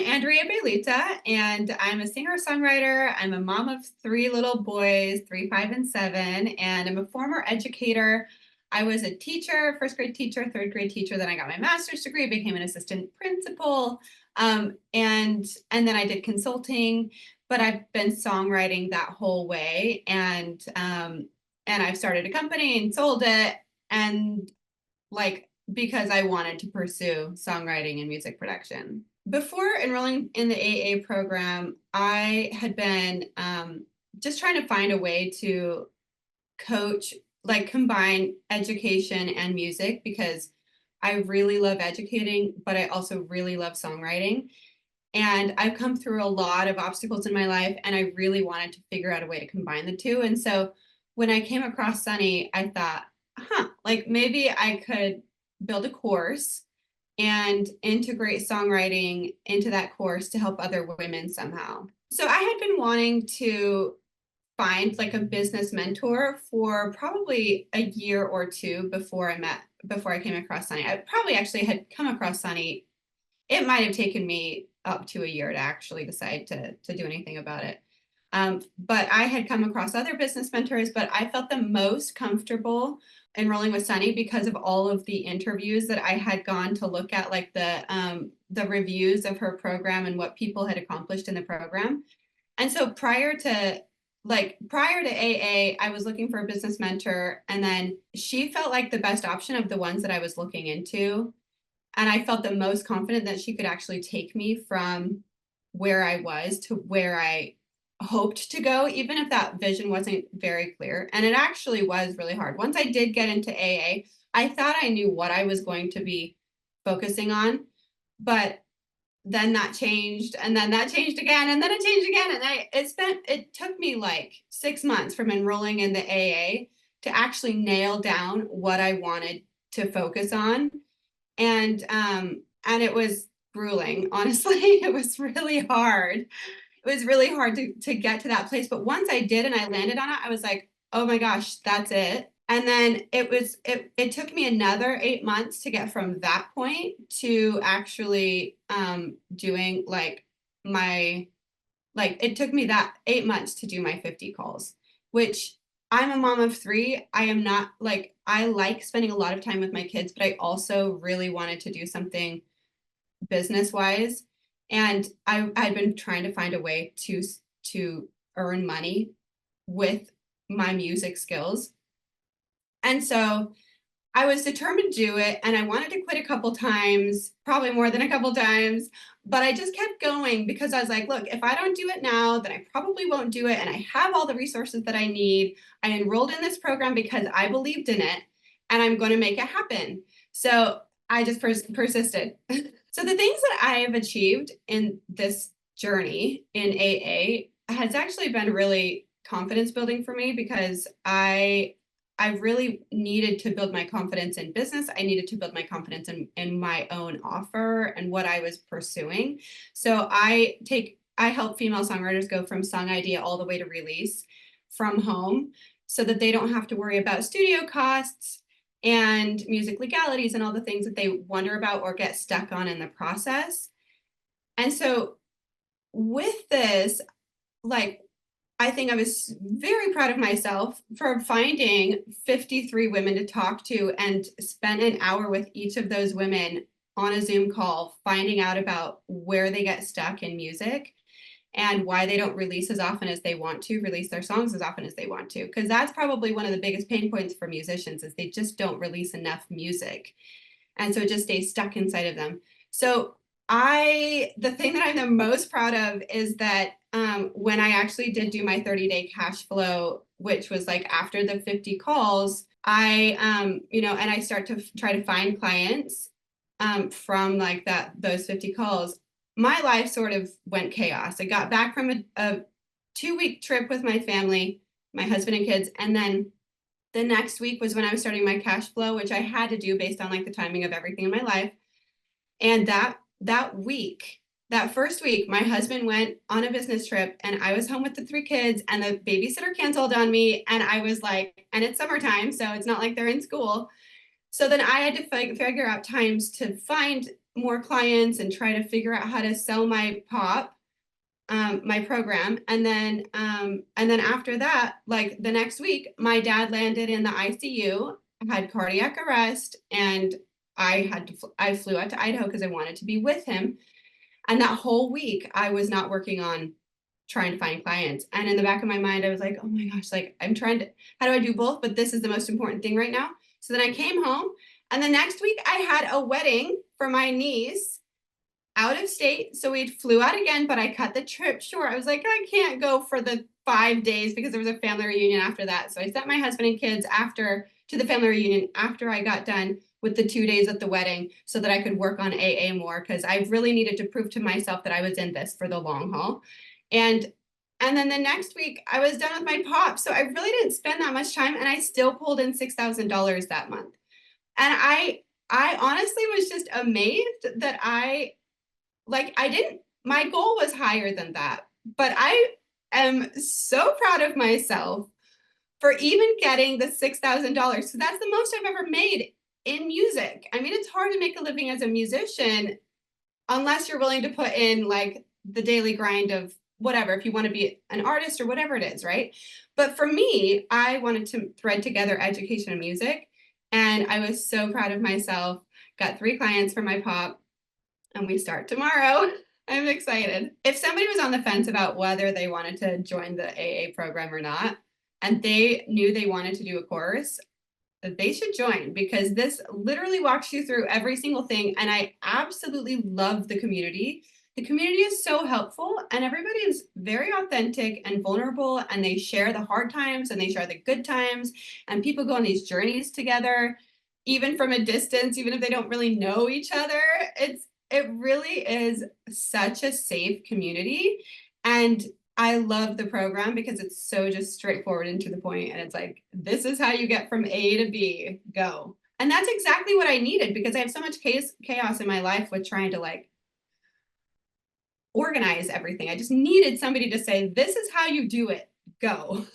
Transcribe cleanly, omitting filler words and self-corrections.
Andrea Belita, and I'm a singer-songwriter. I'm a mom of three little boys, 3, 5, and 7, and I'm a former educator. I was a teacher, first grade teacher, third grade teacher. Then I got my master's degree, became an assistant principal, and then I did consulting. But I've been songwriting that whole way, and I've started a company and sold it, and because I wanted to pursue songwriting and music production. Before enrolling in the AA program, I had been just trying to find a way to coach, combine education and music, because I really love educating, but I also really love songwriting. And I've come through a lot of obstacles in my life, and I really wanted to figure out a way to combine the two. And so when I came across Sunny, I thought, maybe I could build a course and integrate songwriting into that course to help other women somehow. So I had been wanting to find a business mentor for probably a year or two before I came across Sunny. I probably actually had come across Sunny. It might have taken me up to a year to actually decide to do anything about it. But I had come across other business mentors, but I felt the most comfortable enrolling with Sunny because of all of the interviews that I had gone to look at, the reviews of her program and what people had accomplished in the program. And so prior to AA, I was looking for a business mentor, and then she felt like the best option of the ones that I was looking into. And I felt the most confident that she could actually take me from where I was to where I hoped to go, even if that vision wasn't very clear. And it actually was really hard. Once I did get into AA, I thought I knew what I was going to be focusing on, but then that changed, and then that changed again, and then it changed again. And it took me 6 months from enrolling in the AA to actually nail down what I wanted to focus on. And it was grueling, honestly. It was really hard. It was really hard to get to that place. But once I did and I landed on it, I was like, oh my gosh, that's it. And then it took me another 8 months to get from that point to actually doing it took me that 8 months to do my 50 calls, which I'm a mom of 3. I am not I like spending a lot of time with my kids, but I also really wanted to do something business wise. And I'd been trying to find a way to earn money with my music skills. And so I was determined to do it, and I wanted to quit a couple times, probably more than a couple times, but I just kept going because I was like, look, if I don't do it now, then I probably won't do it. And I have all the resources that I need. I enrolled in this program because I believed in it, and I'm going to make it happen. So I just persisted. So the things that I have achieved in this journey in AA has actually been really confidence building for me, because I really needed to build my confidence in business. I needed to build my confidence in my own offer and what I was pursuing. So I help female songwriters go from song idea all the way to release from home, so that they don't have to worry about studio costs and music legalities and all the things that they wonder about or get stuck on in the process. And so with this, I think I was very proud of myself for finding 53 women to talk to and spend an hour with each of those women on a Zoom call, finding out about where they get stuck in music and why they don't release as often as they want to, release their songs as often as they want to. Because that's probably one of the biggest pain points for musicians, is they just don't release enough music. And so it just stays stuck inside of them. So the thing that I'm the most proud of is that when I actually did do my 30-day cash flow, which was after the 50 calls, I, and I start to try to find clients from those 50 calls, my life sort of went chaos. I got back from a 2-week trip with my family, my husband and kids, and then the next week was when I was starting my cash flow, which I had to do based on the timing of everything in my life. And that first week, my husband went on a business trip, and I was home with the 3 kids, and the babysitter canceled on me. And I was and it's summertime, so it's not like they're in school. So then I had to figure out times to find more clients and try to figure out how to sell my pop, my program. And then after that, like the next week, my dad landed in the ICU, had cardiac arrest, and I flew out to Idaho because I wanted to be with him. And that whole week, I was not working on trying to find clients. And in the back of my mind, I was like, oh my gosh, like I'm trying to, how do I do both? But this is the most important thing right now. So then I came home, and the next week I had a wedding for my niece out of state. So we flew out again, but I cut the trip short. I was like, I can't go for the 5 days because there was a family reunion after that. So I sent my husband and kids to the family reunion after I got done with the 2 days at the wedding so that I could work on AA more, because I really needed to prove to myself that I was in this for the long haul. And then the next week I was done with my pop. So I really didn't spend that much time, and I still pulled in $6,000 that month. And I honestly was just amazed that my goal was higher than that, but I am so proud of myself for even getting the $6,000. So that's the most I've ever made in music. I mean, it's hard to make a living as a musician unless you're willing to put in like the daily grind of whatever, if you want to be an artist or whatever it is, right? But for me, I wanted to thread together education and music. And I was so proud of myself. Got 3 clients for my pop, and we start tomorrow. I'm excited. If somebody was on the fence about whether they wanted to join the AA program or not, and they knew they wanted to do a course, that they should join, because this literally walks you through every single thing. And I absolutely love the community. The community is so helpful, and everybody is very authentic and vulnerable, and they share the hard times and they share the good times, and people go on these journeys together, even from a distance, even if they don't really know each other. It really is such a safe community. And I love the program because it's so just straightforward and to the point. And it's like, this is how you get from A to B, go. And that's exactly what I needed, because I have so much chaos in my life with trying to like organize everything. I just needed somebody to say, this is how you do it, go.